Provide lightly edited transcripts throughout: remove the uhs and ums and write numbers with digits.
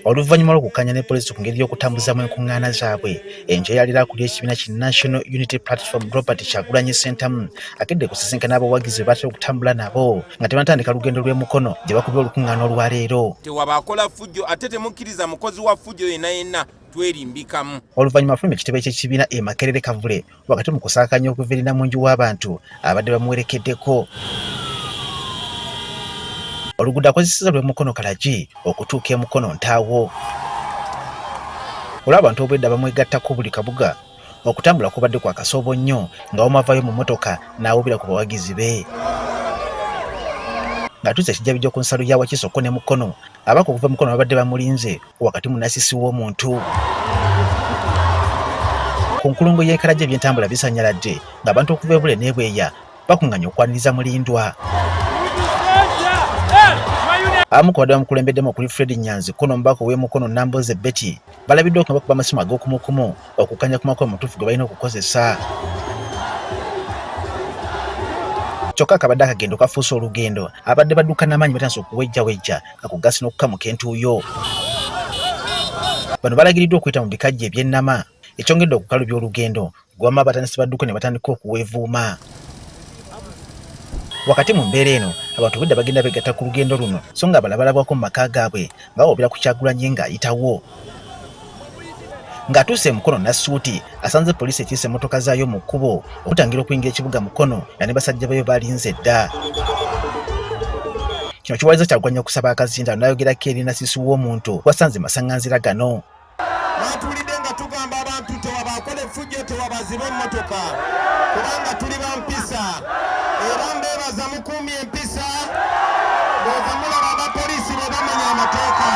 Oluvannyuma lw'okukkaanya ne poliisi ku ngeri y'okutambuzamu enkuŋŋaana zaabwe, enjo eyalira ku ly'ekibiina ki National Unity Platform Robert Kyagulanyi Ssentamu akedde kusisinkana abawagizi be batera okutambula nabo nga tebatandika lugendo lw'e Mukono gye bakubye olukuŋŋaana olwaleero. Tewabaakola fujjo ate temukkiriza mukozi wa fujjo yenna twerimbikamu. Oluvannyuma afulumya ekitebe ky'ekibiina e Makerere Kavule wakati mu kusaakaanya okuva eri Namungi w'abantu abadde bamuwerekeddeko. Oluguudo akozesezza lw'e Mukono Kalagi okutuuka e Mukono Ntaawo. Olw'abantu obwedda bamwegattako buli kabuga, okutambula kubadde kwa kasoobo nnyo nga omu avaayo mu mmotoka n'awubira ku bawagizi be. Ng'atuuse ekijjabijjo ku nsalo ya Wakisoko ne Mukono, abaka okuva Mukono babadde bamulinze wakati mu nasisi w'omuntu. Ku nkulungo y'e Kalagi eby'entambula bisanyaladde ng'abantu okuva e Bule n'e Bweya bakuŋŋanya okwaniriza Mulindwa. Abamu ku badde bamukulembeddemu okuli Fred Nyanzi Kono omubaka ow'e Mukono Namboze Betty balabiddwa nga bakuba amasimu ag'okumukumu okukkanya ku makubo omutuufu ge balina okukozesa. Kyokka akabadde akagendo kafuuse olugendo abadde badduka n'amaanyi batandise okuwejjawejja nga ku gasi n'okukamuka entuuyo. Bano balagiriddwa okuyita mu bikajjo eby'ennama ekyongedde okukalubya olugendo gwamu abatandisi badduka ne batandika okuweevuuma. Wakati mu mbeera eno abantu budde bagenda begatta ku lugendo luno so nga balabalabwako mu maka gaabwe nga bawobera ku Kyagulanyi ng'ayitawo. Ng'atuuse Mukono Nassuuti asanze poliisi ekiise emmotoka zaayo mu kkubo okutangira okuyingira ekibuga Mukono nga ne basajja bayo balinze dda. Kino kiwaliza Kyagulanyi okusaba akazinda n'ayogerako eri nasisi w'omuntu wasanze masaŋŋanzira gano. Batulidde nga tugamba abantu tewabaakole effujjo tewabaziba emmotoka kubanga tuli bampisa era mbeebaza mukuumye empisa ng'oza mulaba abapoliisi be bamenya amateeka.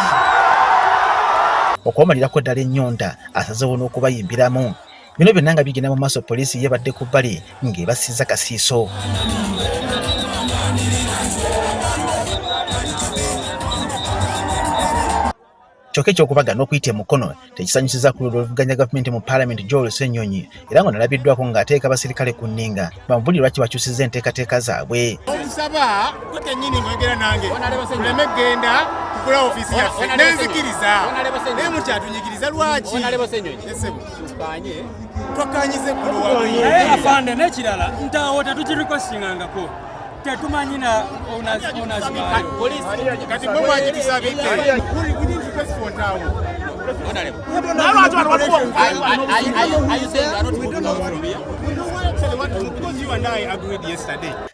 Okwomalirako ddala ennyonta asazeewo n'okubayimbiramu. Bino byonna nga bigenda mu maaso poliisi yeebadde ku bbali ng'ebasiza kasiiso. Kyokka eky'okubaga n'okuyita e Mukono tekisanyusiza ku lw'oluvuganya gavumenti mu Paalamenti Joel Ssennyonyi era nga nalabiddwako ng'ateeka basirikale ku nninga bamubulire lwaki bakyusizza enteekateeka zaabwe. Omusaba kutennyini ng'ogera nange tuleme genda kugula ofiisi yaffe nenzikiriza naye mukyatunyigiriza lwaki twakkanyiza eggulu naye afande n'ekirala ntaawo tetukirikosingangako tetumanyi na onazimaayo kati mwe mwagitusabidde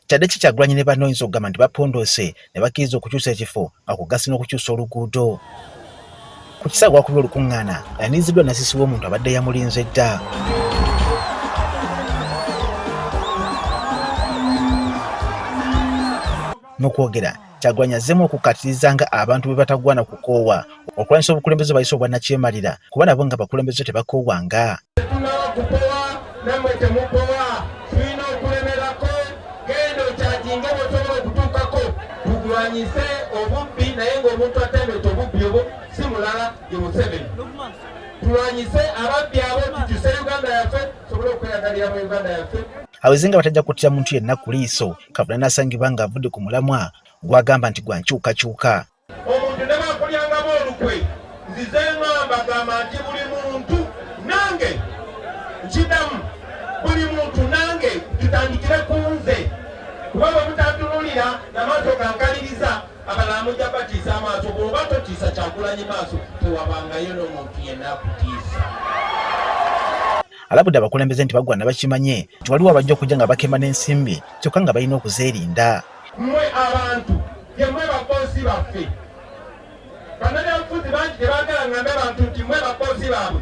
Kyadde ki Kyagulanyi ne banne oyinza okugamba nti bapondoose ne bakkiriza okukyusa ekifo nga ku gasi n'okukyusa oluguudo. Ku kisago wakubye olukuŋŋaana ayanirizibwa nasisi w'omuntu abadde yamulinze dda. N'okwogera Kyagulanyi azzeemu okukkaatirizanga abantu be batagwana kukoowa okulwanyisa obukulembeze bayise obwannakyemalira kuba nabo nga bakulembeze tebakoowanga. Tunakukoowa nammwe temukoowa tulina okulemerako genda okyaginge bw'osobola okutuukako tulwanyise obubbi naye ng'omuntu atemeta obubbi obwo si mulala ye Museveni. Tulwanyise ababbi abo tukyuse Uganda yaffe tusobole okweyagalira mu Uganda yaffe. Aweze nga batajja kuttira muntu yenna ku liiso Kavula n'asangibwa ng'avudde ku mulamwa gw'agamba nti gwa nkyukakyuka. Omuntu ne bakulyangamo olukwe nzize ngamba gamba nti buli muntu nange nkidamu buli muntu nange tutandikire ku nze kuba bwe mutatunulira n'amaaso gankaliriza abalala mujja batiisa amaaso bw'oba totiisa Kyagulanyi maaso tewabangayo n'omuntu yenna akutiisa. Alabudde abakulembeze nti bagwana bakimanye nti waliwo abajja okujja nga bakema n'ensimbi kyokka nga balina okuzeerinda. Mmwe abantu ye mmwe bakoosi baffe bannabyabufuzi bangi tebaagala ngambe abantu nti mmwe bakoosi baabwe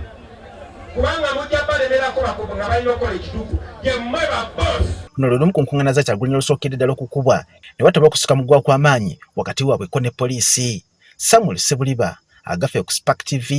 kubanga mujja balemerako bakubu nga balina okukola ekituufu ye mmwe baboosi. Luno lwe lumu ku nkuŋŋaana za Kyagulanyi olusookedde ddala okukubwa ne wataba okusuka mu ggwa kw'amaanyi wakati waabwe ko ne poliisi. Samuel Sebuliba, Agafe ku Spark TV.